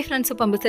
Friends இப்போ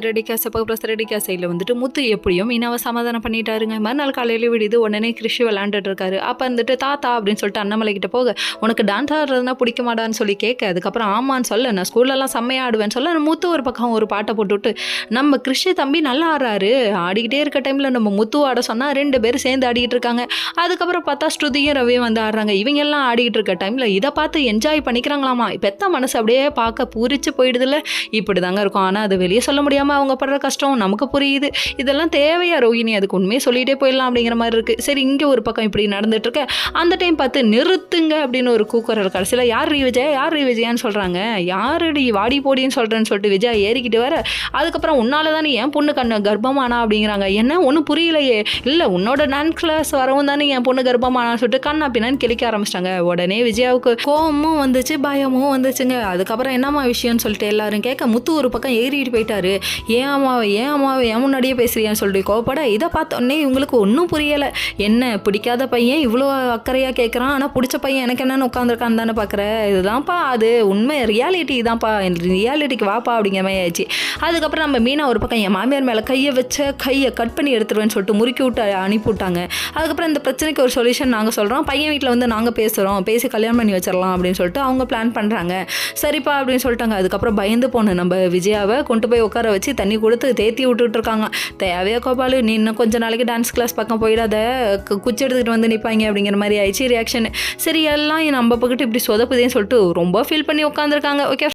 சிரடிக்கா சைடில் வந்துட்டு முத்து எப்படியும் மீனாவை சமாதானம் பண்ணிட்டாருங்க. மறுநாள் காலையில் விடுது, உடனே கிருஷி விளாண்டுட்டு இருக்காரு. அப்போ வந்துட்டு தாத்தா அப்படின்னு சொல்லிட்டு அண்ணாமலை கிட்ட போக, உனக்கு டான்ஸ் ஆடுறதுனா பிடிக்க மாட்டான்னு சொல்லி கேட்க, அதுக்கப்புறம் ஆமான்னு சொல்ல, நான் ஸ்கூல்லலாம் செம்மையாக ஆடுவேன்னு சொல்ல, முத்து ஒரு பக்கம் ஒரு பாட்டை போட்டுவிட்டு, நம்ம கிருஷி தம்பி நல்லா ஆடுறாரு, ஆடிக்கிட்டே இருக்க டைமில் நம்ம முத்து ஆட சொன்னால் 2 பேரும் சேர்ந்து ஆடிக்கிட்டு இருக்காங்க. அதுக்கப்புறம் பார்த்தா ஸ்ருதியும் ரவியும் வந்து ஆடுறாங்க. இவங்க எல்லாம் ஆடிக்கிட்டு இருக்க டைமில் இதை பார்த்து என்ஜாய் பண்ணிக்கிறாங்களாமா. பெத்த மனசு அப்படியே பார்க்க பூரிச்சு போயிடுதுல. இப்படி தாங்க இருக்கும். ஆனால் அது வெளியே சொல்ல முடியாமல் அவங்க படுற கஷ்டம் நமக்கு புரியுது. இதெல்லாம் தேவையா ரோஹிணி? அதுக்கு உண்மையே சொல்லிகிட்டே போயிடலாம் அப்படிங்கிற மாதிரி இருக்குது. சரி, இங்கே ஒரு பக்கம் இப்படி நடந்துட்டுருக்க அந்த டைம் பார்த்து நிறுத்துங்க அப்படின்னு ஒரு கூக்குரல். கடைசியில் யார் விஜயான்னு சொல்கிறாங்க. யாருடி வாடி போடின்னு சொல்கிறேன்னு சொல்லிட்டு விஜயா ஏறிக்கிட்டு வர, அதுக்கப்புறம் உன்னால தானே என் பொண்ணு கர்ப்பமானா அப்படிங்கிறாங்க. என்ன ஒன்றும் புரியலையே. இல்லை, உன்னோட டான்ஸ் கிளாஸ் வரவும் தானே என் பொண்ணு கர்ப்பமானான்னு சொல்லிட்டு கண்ணா பின்னான்னு கிளிக்க ஆரம்பிச்சிட்டாங்க. உடனே விஜயாவுக்கு கோவமும் வந்துச்சு, பயமும் வந்துச்சுங்க. அதுக்கப்புறம் என்னம்மா விஷயம்னு சொல்லிட்டு எல்லாரும் கேட்க, முத்து ஒரு பக்கம் ஏறிட்டு போயிட்டாரு. ஏன் அம்மாவை ஏன் முன்னாடியே பேசுறியான்னு சொல்லிட்டு கோவப்பட, இதை பார்த்தோன்னே இவங்களுக்கு ஒன்றும் புரியலை. என்ன பிடிக்காத பையன் இவ்வளோ அக்கறையாக கேட்குறான், ஆனால் பிடிச்ச பையன் எனக்கு என்னென்னு உட்காந்துருக்கான்னு தானே பார்க்குற. இதுதான்ப்பா அது உண்மை, ரியாலிட்டி இதான்ப்பா, ரியாலிட்டிக்கு வாப்பா அப்படிங்கிற மாதிரி ஆயிடுச்சு. அதுக்கப்புறம் நம்ம மீனா ஒரு பக்கம் என் மாமியார் மேலே கையை கட் பண்ணி எடுத்துருவேன்னு சொல்லிட்டு முறுக்கி விட்டு அனுப்பிவிட்டாங்க. அதுக்கப்புறம் இந்த பிரச்சனைக்கு ஒரு சொல்யூஷன் நாங்கள் சொல்கிறோம், பையன் வீட்டில் வந்து நாங்கள் பேசி கல்யாணம் பண்ணி வச்சிடலாம் அப்படின்னு சொல்லிட்டு அவங்க பிளான் பண்ணுறாங்க. சரிப்பா அப்படின்னு சொல்லிட்டாங்க. அதுக்கப்புறம் பயந்து போன நம்ம விஜயாவை கொண்டு போய் உட்கார வச்சு தண்ணி கொடுத்து தேத்தி விட்டுட்டு இருக்காங்க. தேவையா கோபாலு, நீ இன்னும் கொஞ்சம் நாளைக்கு டான்ஸ் கிளாஸ் பக்கம் போயிடாத, குச்சி எடுத்துக்கிட்டு வந்து நிற்பாங்க அப்படிங்கிற மாதிரி ஆயிடுச்சு ரியாக்ஷன். சரி, எல்லாம் நம்ம பக்கிட்டு இப்படி சொதப்புதேன்னு சொல்லிட்டு ரொம்ப ஃபீல் பண்ணி உட்காந்துருக்காங்க. ஓகே.